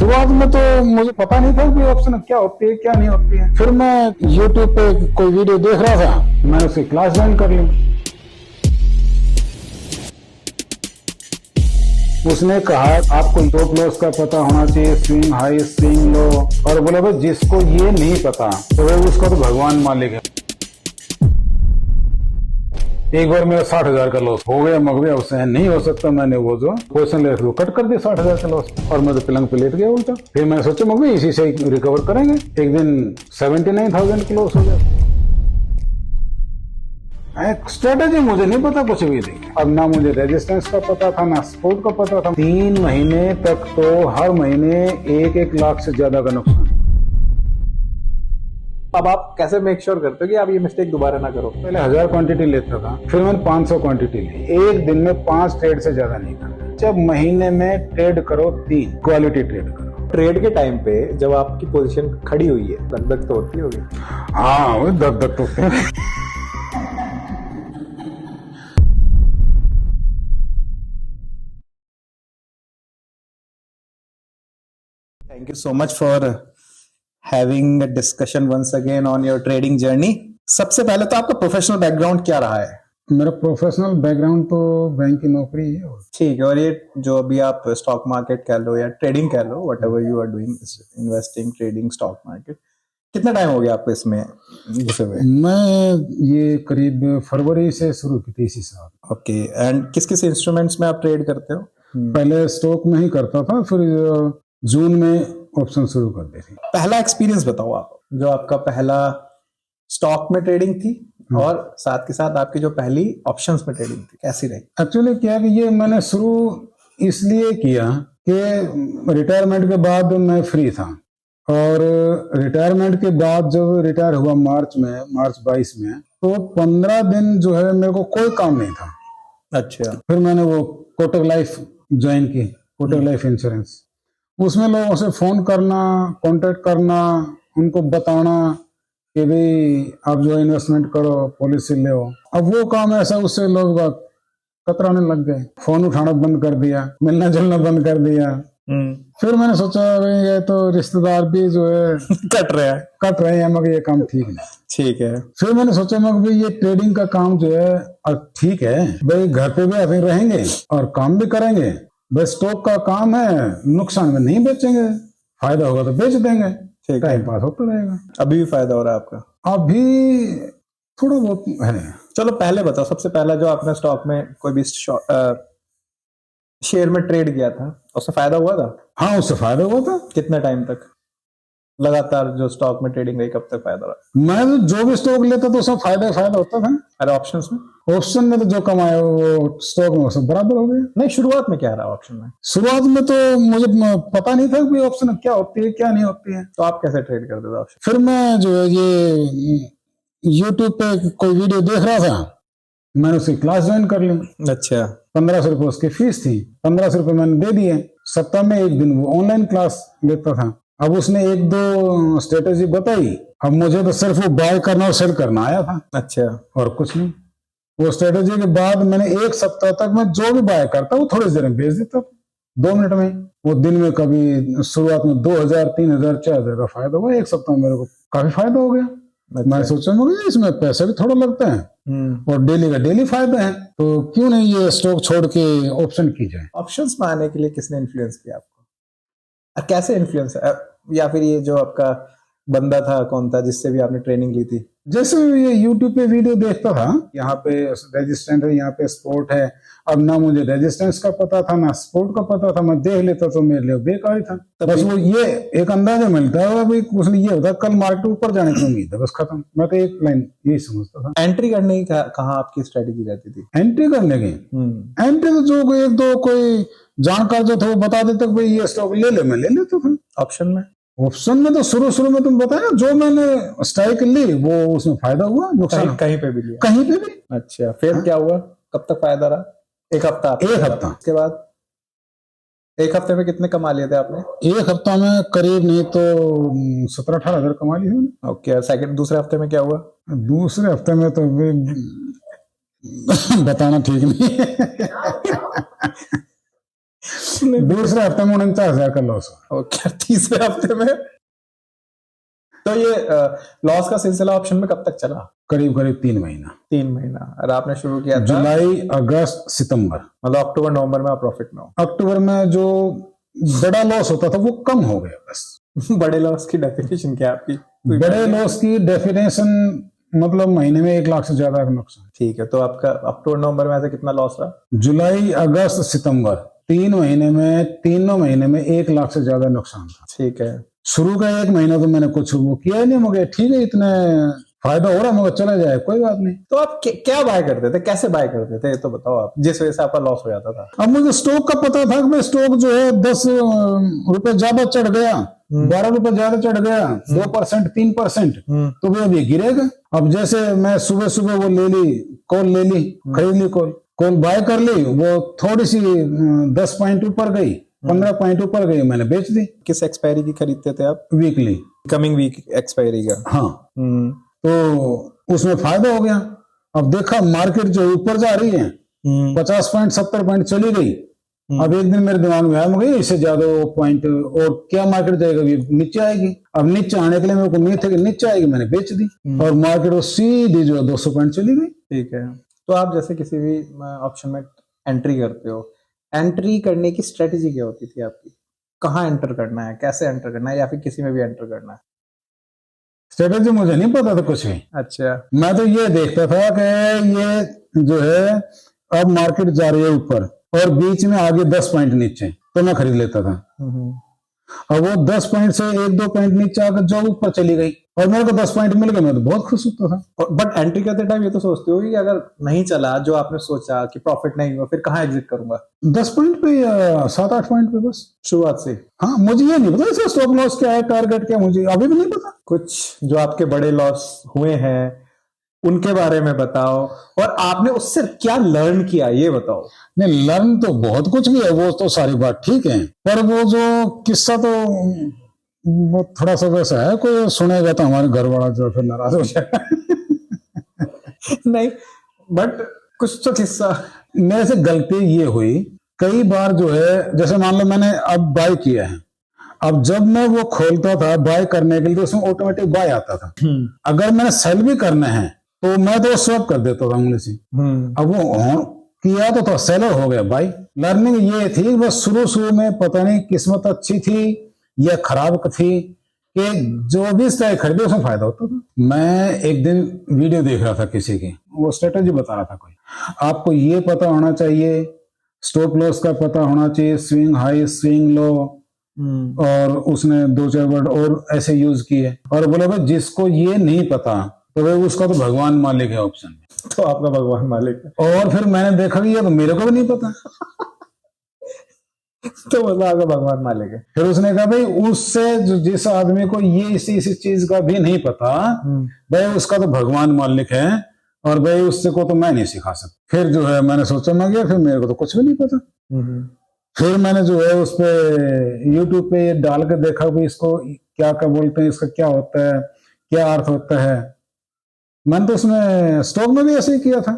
शुरुआत में तो मुझे पता नहीं था कि ऑप्शन क्या होती है क्या नहीं होती है। फिर मैं यूट्यूब पे कोई वीडियो देख रहा था, मैंने उसकी क्लास ज्वाइन कर ली। उसने कहा आपको स्टॉप लॉस का पता होना चाहिए, स्विंग हाई स्विंग लो, और बोले भाई जिसको ये नहीं पता तो भाई उसका तो भगवान मालिक है। एक बार मेरा 60,000 का लॉस हो गया, मगर उससे नहीं हो सकता। मैंने वो जो क्वेश्चन ले कट कर दिया 60,000 का लॉस, और मैं तो पलंग पे लेट गया उल्टा। फिर मैंने सोचा मगर इसी से रिकवर करेंगे। एक दिन 79,000 का लॉस हो गया। स्ट्रेटेजी मुझे नहीं पता कुछ भी थी। अब ना मुझे रेजिस्टेंस का पता था ना सपोर्ट का पता था। 3 महीने तक तो हर महीने 1-1 लाख से ज्यादा का नुकसान। अब आप कैसे मेक श्योर करते हो कि आप ये मिस्टेक दोबारा ना करो? पहले 1000 क्वांटिटी लेता था, फिर मैंने 500 क्वांटिटी ली। एक दिन में 5 ट्रेड से ज्यादा नहीं करना। जब महीने में ट्रेड करो 3 क्वालिटी ट्रेड करो। ट्रेड के टाइम पे जब आपकी पोजीशन खड़ी हुई है, धक धक तो होती होगी। हाँ वो धक धक तो होते हैं। Thank you so much for having a discussion once again on your trading journey. सबसे पहले तो आपका प्रोफेशनल बैकग्राउंड क्या रहा है? मेरा प्रोफेशनल बैकग्राउंड तो बैंक की नौकरी है। ठीक है, और ये जो अभी आप स्टॉक मार्केट कह लो या ट्रेडिंग कह लो, whatever you are doing, investing, trading, stock market, कितना टाइम हो गया आपको इसमें घुसे हुए? मैं ये करीब फरवरी से शुरू की थी इसी साल। ओके, एंड किस किस इंस्ट्रूमेंट्स में आप ट्रेड करते हो? पहले स्टॉक में ही करता था, फिर जून में ऑप्शन शुरू कर दी थी। पहला एक्सपीरियंस बताओ आप, जो आपका पहला स्टॉक में ट्रेडिंग थी और साथ के साथ आपकी जो पहली ऑप्शंस में ट्रेडिंग थी, कैसी रही? एक्चुअली क्या है कि ये मैंने शुरू इसलिए किया कि रिटायरमेंट के बाद मैं फ्री था, और रिटायरमेंट के बाद जब रिटायर हुआ मार्च 22 में, तो 15 दिन जो है मेरे को कोई काम नहीं था। अच्छा। फिर मैंने वो कोटक लाइफ ज्वाइन की, कोटक लाइफ इंश्योरेंस। उसमें लोगों से फोन करना, कांटेक्ट करना, उनको बताना कि भाई आप जो इन्वेस्टमेंट करो, पॉलिसी ले। अब वो काम ऐसा, उससे लोग कतराने लग गए, फोन उठाना बंद कर दिया, मिलना जुलना बंद कर दिया। फिर मैंने सोचा भाई ये तो रिश्तेदार भी जो है कट रहे हैं, मगर ये काम ठीक नहीं। ठीक है। फिर मैंने सोचा मगर भाई ये ट्रेडिंग का काम जो है ठीक है भाई, घर पे भी अभी रहेंगे और काम भी करेंगे। भाई स्टॉक का काम है, नुकसान में नहीं बेचेंगे, फायदा होगा तो बेच देंगे, टाइम पास होता रहेगा। अभी भी फायदा हो रहा है आपका? अभी थोड़ा बहुत है। चलो पहले बताओ, सबसे पहला जो आपने स्टॉक में कोई भी शेयर में ट्रेड किया था, उससे फायदा हुआ था? हाँ, उससे फायदा हुआ था। कितने टाइम तक लगातार जो स्टॉक में ट्रेडिंग रही, कब तक फायदा रहा? मैं तो जो भी स्टॉक लेता था उसमें फायदा होता था। अरे ऑप्शंस में? ऑप्शन में तो जो कमाए वो स्टॉक में सब बराबर हो गया। नहीं, शुरुआत में क्या रहा ऑप्शन में? शुरुआत में तो मुझे पता नहीं था कि ऑप्शन क्या होती है क्या नहीं होती है। तो आप कैसे ट्रेड करते थे ऑप्शन? फिर मैं जो है ये यूट्यूब पे कोई वीडियो देख रहा था, मैंने उसकी क्लास ज्वाइन कर ली। अच्छा। 1500 रुपये उसकी फीस थी, 1500 रुपये मैंने दे दिए। सप्ताह में एक दिन वो ऑनलाइन क्लास लेता था। अब उसने 1-2 स्ट्रेटेजी बताई। अब मुझे तो सिर्फ वो बाय करना और सेल करना आया था। अच्छा। और कुछ नहीं। वो स्ट्रेटेजी के बाद मैंने 1 सप्ताह तक मैं जो भी बाय करता वो थोड़ी देर में बेच देता, 2 मिनट में। वो दिन में कभी शुरुआत में 2000, 3000, 4000 का फायदा हुआ। 1 सप्ताह में मेरे को काफी फायदा हो गया। अच्छा। मैं सोचा इसमें पैसे भी थोड़ा लगते हैं और डेली का डेली फायदा है, तो क्यों नहीं ये स्टॉक छोड़ के ऑप्शन की जाए। ऑप्शंस में आने के लिए किसने इन्फ्लुएंस किया आपको? कैसे इन्फ्लुएंस है? या फिर ये जो आपका बंदा था, कौन था जिससे भी आपने ट्रेनिंग ली थी? जैसे ये यूट्यूब पे वीडियो देखता था, यहाँ पे रेजिस्टेंस है, यहाँ पे सपोर्ट है। अब ना मुझे रेजिस्टेंस का पता था ना सपोर्ट का पता था, मैं देख लेता तो मेरे लिए बेकार ही था। बस वो ये एक अंदाजा मिलता है अभी उसने ये होता कल मार्केट ऊपर जाने की उम्मीद है, बस खत्म। मैं तो एक लाइन यही समझता था। एंट्री करने की कहाँ आपकी स्ट्रेटेजी रहती थी? एंट्री करने की एंट्री तो जो 1-2 कोई जानकार जो था वो बता देते भाई ये स्टॉक ले ले, मैं ले लेता था। ऑप्शन में? ऑप्शन में तो शुरू में तुम बताया जो मैंने स्ट्राइक ली वो उसमें फायदा हुआ, नुकसान कहीं पे भी लिया? कहीं पे भी। अच्छा, फिर क्या हुआ? कब तक फायदा रहा? 1 हफ्ता? 1 हफ्ता उसके बाद 1 हफ्ते में कितने कमा लिए थे आपने? 1 हफ्ता में करीब नहीं तो 17-18 हजार कमा ली थी। ओके, दूसरे हफ्ते में क्या हुआ? दूसरे हफ्ते में तो बताना ठीक नहीं दूसरे हफ्ते में 49,000 का लॉस हुआ। ओके, तीसरे हफ्ते में। तो ये लॉस का सिलसिला ऑप्शन में कब तक चला? करीब करीब 3 महीना। 3 महीना। और आपने शुरू किया था जुलाई, अगस्त, सितंबर, मतलब अक्टूबर नवंबर में आप प्रॉफिट में हो। अक्टूबर में जो बड़ा लॉस होता था वो कम हो गया बस। बड़े लॉस की डेफिनेशन क्या है आपकी? बड़े लॉस की डेफिनेशन मतलब महीने में 1 लाख से ज्यादा का नुकसान। ठीक है, तो आपका अक्टूबर नवंबर में ऐसा कितना लॉस रहा? जुलाई, अगस्त, सितंबर 3 महीने में, तीनों महीने में 1 लाख से ज्यादा नुकसान था। ठीक है। शुरू का 1 महीना तो मैंने कुछ वो किया ही नहीं, मगर ठीक है इतने फायदा हो रहा है, मगर चला जाए कोई बात नहीं। तो आप क्या बाय करते थे, कैसे बाय करते थे, ये तो बताओ आप, जिस वजह से आपका लॉस हो जाता था। अब मुझे स्टॉक का पता था कि भाई स्टॉक जो है 10 रुपए ज्यादा चढ़ गया, 12 रुपए ज्यादा चढ़ गया, 2%, 3%, तो भाई अब ये गिरेगा। अब जैसे मैं सुबह सुबह वो ले ली कॉल, ले ली, खरीद ली कॉल बाय कर ली, वो थोड़ी सी 10 पॉइंट ऊपर गई, 15 पॉइंट ऊपर गई, मैंने बेच दी। किस एक्सपायरी की खरीदते थे आप? वीकली, कमिंग वीक एक्सपायरी का। हाँ। तो उसमें फायदा हो गया। अब देखा मार्केट जो ऊपर जा रही है, 50 पॉइंट 70 पॉइंट चली गई। अब एक दिन मेरे दिमाग में आया, मुझे इससे ज्यादा पॉइंट और क्या मार्केट जाएगा, नीचे आएगी। अब नीचे आने के लिए मेरे को उम्मीद थी कि नीचे आएगी, मैंने बेच दी और मार्केट वो सीधी जो 200 पॉइंट चली गई। ठीक है। तो आप जैसे किसी भी ऑप्शन में एंट्री करते हो, एंट्री करने की स्ट्रेटेजी क्या होती थी आपकी? कहाँ एंटर करना है, कैसे एंटर करना है, या फिर किसी में भी एंटर करना है? स्ट्रेटेजी मुझे नहीं पता था कुछ भी। अच्छा। मैं तो ये देखता था कि ये जो है अब मार्केट जा रही है ऊपर और बीच में आगे 10 पॉइंट नीचे, तो मैं खरीद लेता था। अब वो 10 पॉइंट से 1-2 पॉइंट नीचे आकर जो ऊपर चली गई और मेरे को 10 पॉइंट मिल गए, मैं तो बहुत खुश होता था। बट एंट्री करते टाइम ये तो सोचते हो कि अगर नहीं चला जो आपने सोचा, कि प्रॉफिट नहीं हुआ, फिर कहाँ एग्जिट करूंगा? 10 पॉइंट पे या 7-8 पॉइंट पे बस, शुरुआत से। हाँ, मुझे ये नहीं पता इसका स्टॉप लॉस क्या है, टारगेट क्या, मुझे अभी भी नहीं पता। कुछ जो आपके बड़े लॉस हुए हैं उनके बारे में बताओ, और आपने उससे क्या लर्न किया ये बताओ। नहीं, लर्न तो बहुत कुछ किया, वो तो सारी बात ठीक है, पर वो जो किस्सा तो वो थोड़ा सा वैसा है, कोई सुनेगा तो हमारे घर वाला जो फिर नाराज हो जाएगा। नहीं, बट कुछ तो किस्सा। मेरे से गलती ये हुई, कई बार जो है, जैसे मान लो मैंने अब बाय किया है, अब जब मैं वो खोलता था बाय करने के लिए तो उसमें ऑटोमेटिक बाय आता था। अगर मैंने सेल भी करना है तो मैं तो स्वैप कर देता था उंगली से। अब वो किया तो सेलर हो गया बाय। लर्निंग ये थी, बस शुरू में पता नहीं किस्मत अच्छी थी या खराब थी कि जो भी स्टॉक खरीदे उसमें फायदा होता था। मैं एक दिन वीडियो देख रहा था किसी की, वो स्ट्रेटेजी बता रहा था कोई, आपको ये पता होना चाहिए, स्टॉप लॉस का पता होना चाहिए, स्विंग हाई स्विंग लो, और उसने 2-4 वर्ड और ऐसे यूज किए और बोले भाई जिसको ये नहीं पता तो भाई उसका तो भगवान मालिक है ऑप्शन में। तो आपका भगवान मालिक है। और फिर मैंने देखा कि ये तो मेरे को भी नहीं पता। तो मतलब आपका भगवान मालिक है। फिर उसने कहा भाई उससे जिस आदमी को ये इसी चीज का भी नहीं पता, भाई उसका तो भगवान मालिक है और भाई उससे को तो मैं नहीं सिखा सकता। फिर जो है मैंने सोचा मैं गया, फिर मेरे को तो कुछ भी नहीं पता। फिर मैंने जो है उस पे यूट्यूब पे ये डाल कर देखा भी इसको क्या क्या बोलते हैं, इसका क्या होता है, क्या अर्थ होता है। मैंने तो उसमें स्टॉक में भी ऐसे ही किया था।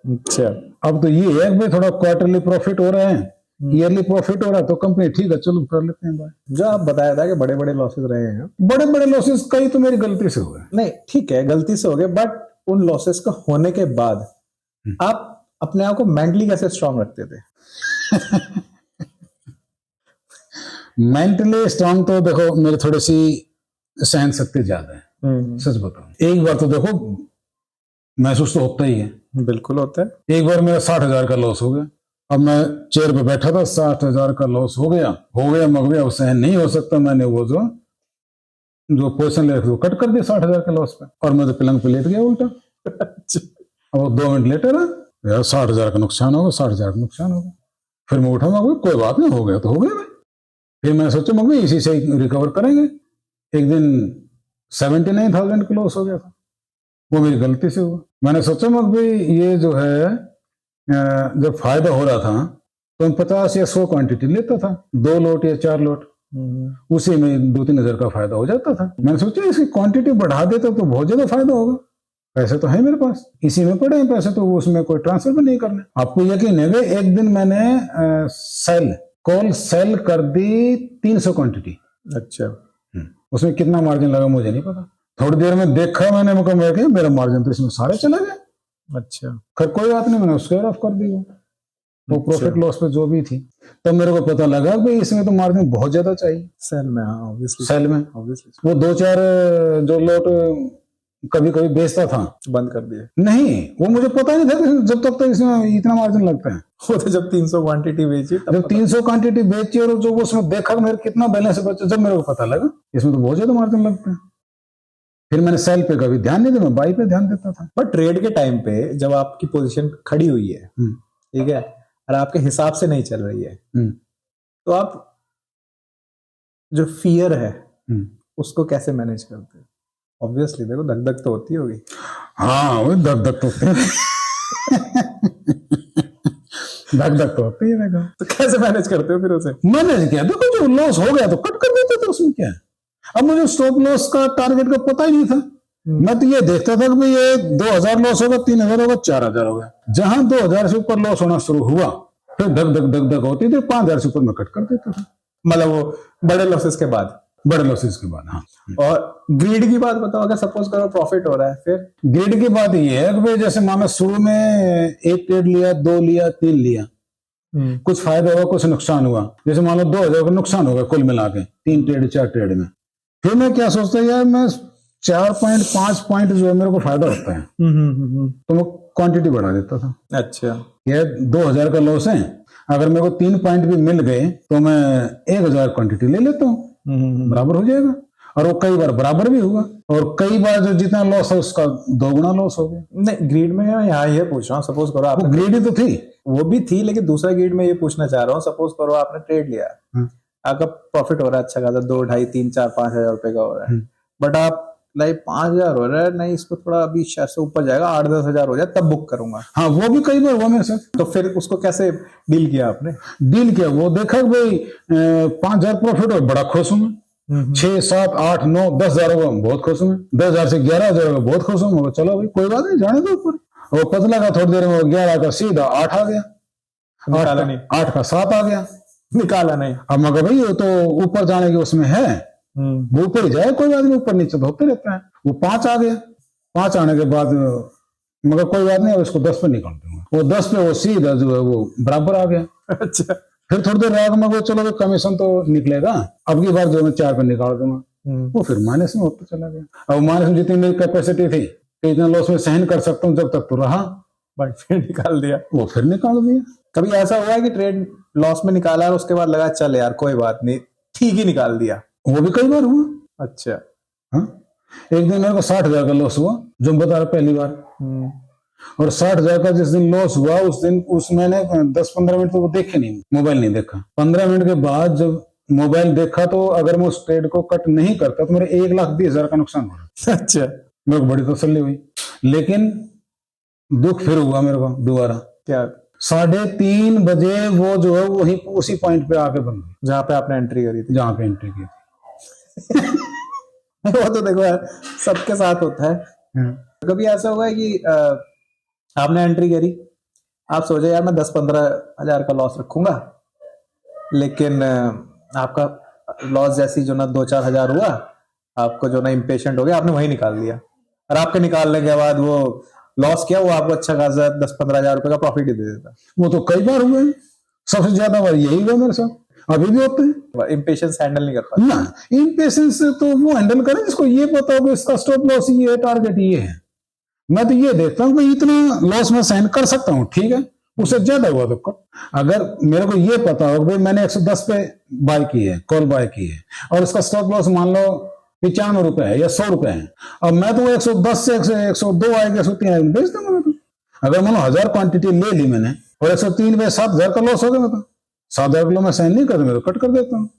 अच्छा। अब तो ये है भाई थोड़ा क्वार्टरली प्रॉफिट हो रहे हैं, ईयरली प्रॉफिट हो रहा है तो कंपनी ठीक है, चलो कर लेते हैं भाई। जो आप बताया था कि बड़े बड़े लॉसेस रहे हैं, बड़े बड़े लॉसेस कई तो मेरी गलती से हुए। नहीं ठीक है, गलती से हो गए, बट उन लॉसेस का होने के बाद आप अपने आप को मेंटली कैसे स्ट्रांग रखते थे? मेंटली स्ट्रांग तो देखो मेरी थोड़ी सी सहन शक्ति ज्यादा है, सच बताऊं। एक बार तो देखो महसूस तो होता ही है, बिल्कुल होता है। एक बार मेरा 60,000 का लॉस हो गया। अब मैं चेयर पे बैठा था, 60,000 का लॉस हो गया मगर अब सहन नहीं हो सकता। मैंने वो जो पोजीशन ले रखी वो कट कर दी 60,000 के लॉस पे, और मैं तो पलंग पे लेट गया उल्टा। अब 2 मिनट लेटर है यार, 60,000 का नुकसान होगा, 60,000 का नुकसान होगा। फिर मैं उठा, मैं कोई बात नहीं, हो गया तो हो गया भाई। फिर मैंने सोचा मैं इसी से रिकवर करेंगे। एक दिन 79,000 का लॉस हो गया था, वो मेरी गलती से हुआ। मैंने सोचा मैं भाई ये जो है जब फायदा हो रहा था तो मैं 50 या 100 क्वांटिटी लेता था, 2 लोट या 4 लोट, उसी में 2-3 हजार का फायदा हो जाता था। मैंने सोचा इसकी क्वांटिटी बढ़ा देता तो बहुत ज्यादा फायदा होगा, पैसे तो है मेरे पास, इसी में पड़े हैं पैसे, तो उसमें कोई ट्रांसफर भी नहीं करना। आपको यकीन है एक दिन मैंने सेल कॉल सेल कर दी 300 क्वांटिटी। अच्छा। उसमें कितना मार्जिन लगा मुझे नहीं पता। थोड़ी देर में देखा मैंने, मेरा मार्जिन तो इसमें सारे चले गए। अच्छा। खैर कोई बात नहीं, मैंने उसके ऑफ कर दी वो प्रॉफिट लॉस पे जो भी थी। तब मेरे को पता लगा कि इसमें तो मार्जिन बहुत ज्यादा चाहिए सेल में। हाँ, ऑब्वियसली सेल में। ऑब्वियसली वो 2-4 जो लोट कभी कभी बेचता था, बंद कर दिए। नहीं वो मुझे पता नहीं था कि जब तक तो इसमें इतना मार्जिन लगता है। वो तो जब 300 क्वांटिटी बेची तब जब 300 क्वांटिटी बेची और जो उसमें देखा मेरे कितना बैलेंस बचा, जब मेरे को पता लगा इसमें तो बहुत ज्यादा मार्जिन लगता है। फिर मैंने सेल पे कभी ध्यान नहीं दिया, मैं बाई पे ध्यान देता था। पर ट्रेड के टाइम पे जब आपकी पोजीशन खड़ी हुई है, ठीक है, और आपके हिसाब से नहीं चल रही है, तो आप जो फियर है उसको कैसे मैनेज करते हैं? ऑब्वियसली देखो धक धक तो होती होगी। हाँ वो धक धक तो होती है धक धक तो होती है। देखो तो कैसे मैनेज करते हो फिर उसे? मैनेज किया, देखो जो लॉस हो गया तो कट कर देते थे, उसमें क्या है। अब मुझे स्टॉप लॉस का टारगेट का पता ही नहीं था। मैं तो ये देखता था कि ये 2000 लॉस होगा, 3000 होगा, 4000 होगा। जहां 2000 से ऊपर लॉस होना शुरू हुआ फिर धक धक धक धक होती थी, 5000 से ऊपर मैं कट कर देता था। मतलब वो बड़े लॉसेस के बाद? बड़े लॉसेस के बाद, हाँ। और ग्रीड की बात बताओ, अगर सपोज करो प्रॉफिट हो रहा है फिर? ग्रीड की बात ये है कि भाई जैसे मानो शुरू में 1 ट्रेड लिया, 2 लिया, 3 लिया, कुछ फायदा हुआ, कुछ नुकसान हुआ। जैसे मान लो 2000 का नुकसान होगा कुल मिला के 3 ट्रेड 4 ट्रेड में। फिर मैं क्या सोचता यार, मैं 4 पॉइंट 5 पॉइंट जो है मेरे को फायदा होता है, तो मैं क्वांटिटी बढ़ा देता था। अच्छा। ये 2000 का लॉस है, अगर मेरे को 3 पॉइंट भी मिल गए तो मैं 1000 क्वांटिटी ले लेता हूँ, बराबर हो जाएगा। और वो कई बार बराबर भी हुआ, और कई बार जो जितना लॉस है उसका 2 गुना लॉस हो गया। नहीं, ग्रीड में मैं यहाँ ये पूछ रहा हूँ, सपोज करो आप ग्रीड ही तो थी, वो भी थी, लेकिन दूसरा ग्रीड में ये पूछना चाह रहा हूँ, सपोज करो आपने ट्रेड लिया, आपका प्रॉफिट हो रहा है अच्छा खासा, 2, 2.5, 3, 4, 5 हजार रुपए का हो रहा है, बट आप लाइक 5000 हो रहा है, नहीं इसको थोड़ा अभी शायद से ऊपर जाएगा, 8-10 हजार हो जाए तब बुक करूंगा। हाँ वो भी कई बार हुआ मेरे साथ। तो फिर उसको कैसे डील किया आपने? डील किया, वो देखा कि भाई 5000 प्रॉफिट हो, बड़ा खुश हूं मैं। 6, 7, 8, 9, 10,000 होगा, बहुत खुश हूं मैं। 10,000 से 11,000 होगा, बहुत खुश हूं मैं। चलो भाई कोई बात नहीं, जाने दो ऊपर। वो पता लगा थोड़ी देर में 11 का सीधा 8 आ गया, 8 का 7 आ गया, निकाला नहीं। अब मगर भाई वो तो ऊपर जाने की उसमें है, वो ऊपर ही जाए, कोई बात नहीं, ऊपर नीचे तो होते रहता है। वो 5 आ गया, 5 आने के बाद मगर कोई बात नहीं, अब इसको 10 पे निकाल दूंगा। वो 10 पे वो सीधा जो है वो बराबर आ गया। अच्छा। फिर थोड़ी देर बाद में चलो कमीशन तो निकलेगा, अब की बार जो मैं 4 पे निकाल दूंगा। वो फिर माइनस में होता चला गया। अब माइनस में जितनी मेरी कैपेसिटी थी कि इतना लॉस में सहन कर सकता हूँ जब तक तो रहा, बट फिर निकाल दिया। वो फिर निकाल दिया। कभी ऐसा हुआ है कि ट्रेड लॉस में निकाला और उसके बाद लगा चल यार कोई बात नहीं, ठीक ही निकाल दिया? वो भी कई बार हुआ। अच्छा। हाँ, एक दिन मेरे को 60,000 का लॉस हुआ, जो बता रहा पहली बार। और 60,000 का जिस दिन लॉस हुआ उस दिन मैंने 10-15 मिनट तो वो देखे नहीं, मोबाइल नहीं देखा। 15 मिनट के बाद जब मोबाइल देखा तो अगर मैं उस ट्रेड को कट नहीं करता तो मेरे 1,20,000 का नुकसान हो रहा। अच्छा। मेरे को बड़ी तसल्ली हुई, लेकिन दुख फिर हुआ मेरे को दोबारा। क्या? 3:30 बजे वो जो है वही उसी पॉइंट पे आके बन गई जहां पे आपने एंट्री करी थी? जहां पे एंट्री की थी। वो तो देखो यार सबके साथ होता है। कभी ऐसा हुआ है कि आपने एंट्री करी, आप सोचे यार मैं 10-15 हजार का लॉस रखूंगा, लेकिन आपका लॉस जैसी जो ना 2-4 हजार हुआ, आपको जो ना इम्पेशेंट हो गया, आपने वही निकाल दिया, और आपके निकालने के बाद वो लॉस किया, वो आपको अच्छा खासा 10-15 हजार रुपए का प्रॉफिट ही दे देता। वो तो कई बार हुए, सबसे ज्यादा बार यही हुआ मेरे साथ, अभी भी होते हैं। इम्पेशेंस हैंडल नहीं कर पाते ना, इम्पेशेंस तो वो हैंडल करें जिसको ये पता हो कि इसका स्टॉप लॉस ये है, टारगेट ये है। मैं तो ये देखता हूँ कि इतना लॉस में सहन कर सकता हूँ, ठीक है, उससे ज्यादा हुआ तो कट। अगर मेरे को ये पता हो कि मैंने 110 पे बाय की है, कॉल बाय की है, और उसका स्टॉप लॉस मान लो 95 रुपए है या 100 रुपए है, अब मैं तो 110 से 102 आएगा, 103 आएगा, बेच दूंगा मैं तो। अगर मान लो 1000 क्वांटिटी ले ली मैंने और 103 पे 7,000 का लॉस हो गया, मैं तो 7,000 किलो मैं सहन नहीं करता, मैं तो कट कर देता हूँ।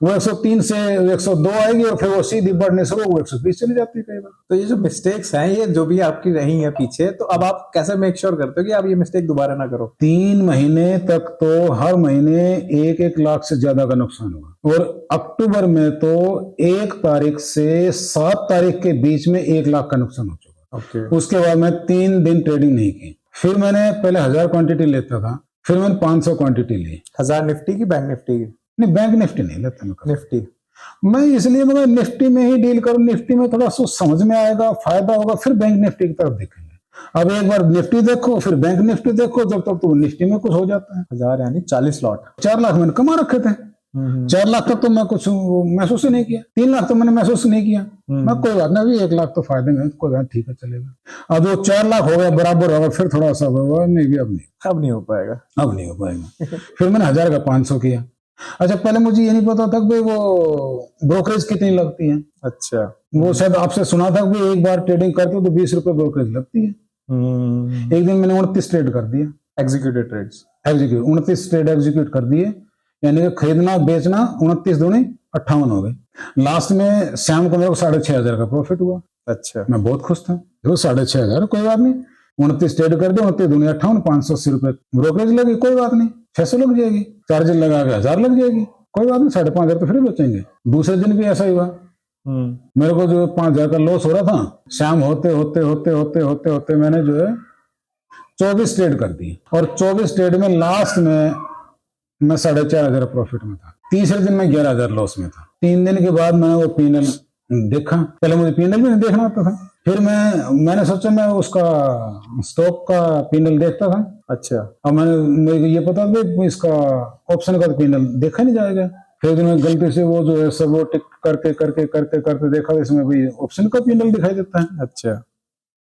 वो 103 से 102 आएगी और फिर वो सीधी बढ़ने से वो 120 चली जाती है कई बार। तो ये जो मिस्टेक्स हैं, ये जो भी आपकी रही है पीछे, तो अब आप कैसे मेक श्योर करते हो कि आप ये मिस्टेक दोबारा ना करो? 3 महीने तक तो हर महीने 1-1 लाख से ज्यादा का नुकसान हुआ, और अक्टूबर में तो 1 तारीख से 7 तारीख के बीच में 1 लाख का नुकसान हो चुका। Okay. उसके बाद मैं 3 दिन ट्रेडिंग नहीं की। फिर मैंने पहले 1000 क्वांटिटी लेता था, फिर मैंने 500 क्वांटिटी ली। 1000 निफ्टी की बैंक निफ्टी की? नहीं, बैंक निफ्टी नहीं लेता मैं कभी। निफ्टी मैं इसलिए मगर निफ्टी में ही डील करूं, निफ्टी में थोड़ा सोच समझ में आएगा, फायदा होगा, फिर बैंक निफ्टी की तरफ देखेंगे। अब एक बार निफ्टी देखो फिर बैंक निफ्टी देखो, जब तक तो निफ्टी में कुछ हो जाता है। 1000 यानी 40 लॉट। 4 लाख मैंने कमा रखे थे। 4 लाख तक तो मैं कुछ महसूस ही नहीं किया, 3 लाख तो मैंने महसूस नहीं किया। मैं कोई बात नहीं, अभी 1 लाख तो फायदे में, कोई बात ठीक है चलेगा। अब वो 4 लाख हो गया बराबर होगा, फिर थोड़ा सा होगा, नहीं भी अब नहीं हो पाएगा। अब नहीं हो पाएगा। फिर मैंने 1000 का 500 किया। अच्छा, पहले मुझे ये नहीं पता था कि वो ब्रोकरेज कितनी लगती है। अच्छा, वो शायद आपसे सुना था कि एक बार ट्रेडिंग करते हो तो 20 रुपए ब्रोकरेज लगती है। एक दिन मैंने 29 ट्रेड कर दिया, एग्जीक्यूटेड ट्रेड्स, 29 ट्रेड एग्जीक्यूट कर दिए, यानी कि खरीदना बेचना 29 दूनी 58 हो गए। लास्ट में शाम को मेरे को 6500 का प्रॉफिट हुआ। अच्छा, मैं बहुत खुश था। देखो 6500, कोई बात नहीं, 29 ट्रेड कर दिया, 29 दूनी 58, 580 रुपए ब्रोकरेज लगी, कोई बात नहीं, 600 लग जाएगी, चार्जेस लगा के 1000 लग जाएगी, कोई बात नहीं, 5500 तो फिर बचेंगे। दूसरे दिन भी ऐसा ही हुआ। मेरे को जो 5000 का लॉस हो रहा था, शाम होते होते होते होते होते होते मैंने जो है 24 ट्रेड कर दी, और 24 ट्रेड में लास्ट में मैं 4500 प्रॉफिट में था। तीसरे दिन मैं 11000 लॉस में था। 3 दिन के बाद मैंने वो पीनल देखा, पहले मुझे पीनल भी नहीं देखना आता था, फिर मैंने सोचा मैं उसका स्टॉक का पीनल देखता था। अच्छा, अब मुझे ये पता था इसका ऑप्शन का तो पीनल देखा नहीं जाएगा। फिर दिन में गलती से वो जो है सब वो टिक करके करके करके करके देखा, इसमें भाई ऑप्शन का पीनल दिखाई देता है। अच्छा,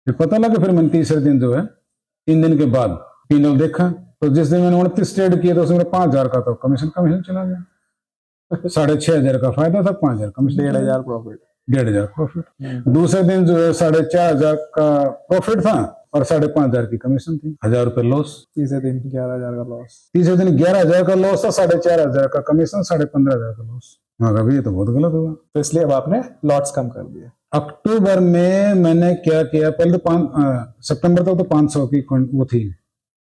फिर पता लगा, फिर मैंने तीसरे दिन जो है 3 दिन के बाद पीनल देखा, तो जिस दिन मैंने 29 ट्रेड किया तो उसमें 5000 का तो कमीशन चला गया। 6500 का फायदा था, 5000 कमीशन, 1500 प्रॉफिट, 1500 प्रॉफिट। दूसरे दिन जो है 4500 का प्रॉफिट था और 5500 की कमीशन थी, 1000 रुपए लॉस। तीसरे दिन 11000 का लॉस, तीसरे दिन 11000 का लॉस था, 4500 का कमीशन, 15500 का लॉस। मगर ये तो बहुत गलत हुआ। तो इसलिए अब आपने लॉट्स कम कर दिए। अक्टूबर में मैंने क्या किया, पहले तो सितंबर तक तो 500 की वो थी,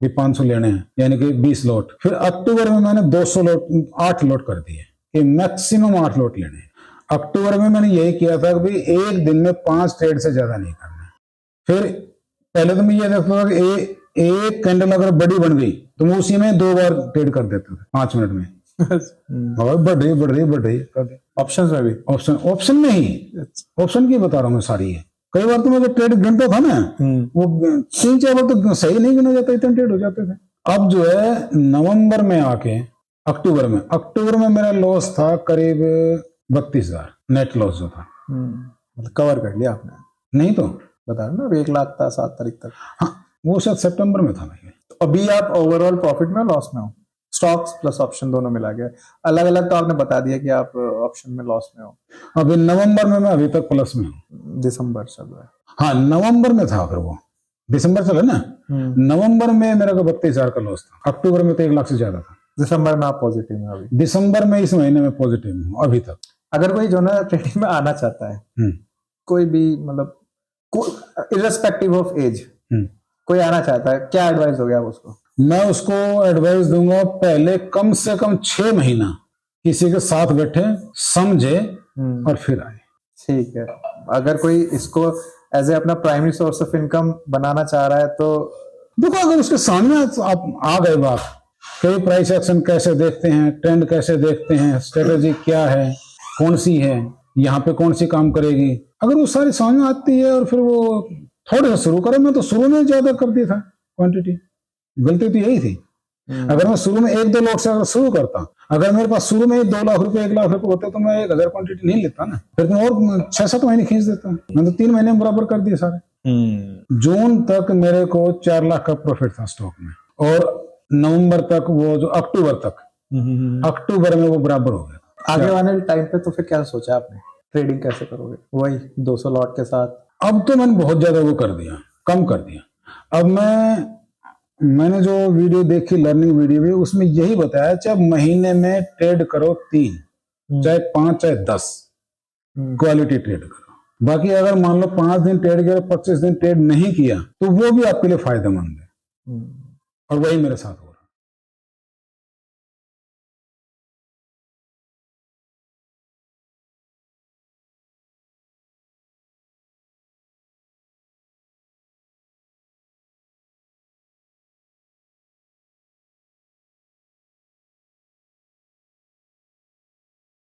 500 लेने हैं, यानी कि 20 लॉट। फिर अक्टूबर में मैंने 200 लॉट, 8 लॉट कर दिए कि मैक्सिमम 8 लॉट लेने हैं। अक्टूबर में मैंने यही किया था कि एक दिन में 5 ट्रेड से ज्यादा नहीं करना। फिर पहले तो मैं ये देखता था कि एक कैंडल अगर बड़ी बन गई तो मैं उसी में 2 बार ट्रेड कर देता था 5 मिनट में। और बढ़ रही कर दे। ऑप्शंस में भी, ऑप्शन में ही, ऑप्शन की बता रहा हूँ मैं सारी है। कई बार तो मैं जो ट्रेड गिनता था ना, वो 3-4 बार तो सही नहीं गिना जाता, इतने ट्रेड हो जाते थे। अब जो है नवंबर में आके अक्टूबर में मेरा लॉस था करीब 32000 नेट लॉस जो था। मतलब कवर कर लिया आपने? नहीं तो बता रहे ना, 1 लाख था 7 तारीख तक। हाँ, वो शायद सितंबर में था। नहीं तो अभी आप ओवरऑल प्रॉफिट में, लॉस में हो? स्टॉक्स प्लस ऑप्शन दोनों मिला के अलग अलग तो आपने बता दिया कि आप ऑप्शन में लॉस में हो। अभी नवंबर में मैं अभी तक प्लस में हूँ। दिसंबर चल रहा है। हाँ, नवंबर में था, फिर वो दिसंबर चला ना, नवंबर में मेरा को 32000 का लॉस था। अक्टूबर में तो 1 लाख से ज्यादा था। दिसंबर में आप पॉजिटिव में? अभी दिसंबर में, इस महीने में पॉजिटिव हूँ अभी तक। अगर कोई जो ना ट्रेडिंग में आना चाहता है, कोई भी मतलब इररिस्पेक्टिव ऑफ एज, कोई आना चाहता है, क्या एडवाइस दोगे आप उसको? मैं उसको एडवाइस दूंगा, पहले कम से कम 6 महीना किसी के साथ बैठे, समझे और फिर आए। ठीक है। अगर कोई इसको एज ए अपना प्राइमरी सोर्स ऑफ इनकम बनाना चाह रहा है तो देखो, अगर उसके सामने आप आ गए बात, कई प्राइस एक्शन कैसे देखते हैं, ट्रेंड कैसे देखते हैं, स्ट्रेटेजी क्या है, कौन सी है, यहाँ पे कौन सी काम करेगी, अगर वो सारी समझ में आती है और फिर वो थोड़े से शुरू करे। मैं तो शुरू में ज्यादा कर दिया था क्वांटिटी, गलती तो यही थी। अगर मैं शुरू में 1-2 लॉट से अगर शुरू करता, अगर मेरे पास शुरू में 2 लाख रुपए 1 लाख रुपए होते तो मैं 1000 क्वांटिटी नहीं लेता ना, फिर तो और 6-7 महीने खींच देता। मैं तो 3 महीने में बराबर कर दिए सारे। जून तक मेरे को 4 लाख का प्रॉफिट था स्टॉक में, और नवंबर तक वो जो अक्टूबर में वो बराबर हो गया। आगे वाले टाइम पे तो फिर क्या सोचा आपने, ट्रेडिंग कैसे करोगे? वही 200 लॉट के साथ? अब तो मैंने बहुत ज्यादा वो कर दिया, कम कर दिया। अब मैंने जो वीडियो देखी, लर्निंग वीडियो भी, उसमें यही बताया, चाहे महीने में ट्रेड करो 3, चाहे 5, चाहे 10 क्वालिटी ट्रेड करो। बाकी अगर मान लो 5 दिन ट्रेड किया, 25 दिन ट्रेड नहीं किया, तो वो भी आपके लिए फायदेमंद है। और वही मेरे साथ हुआ।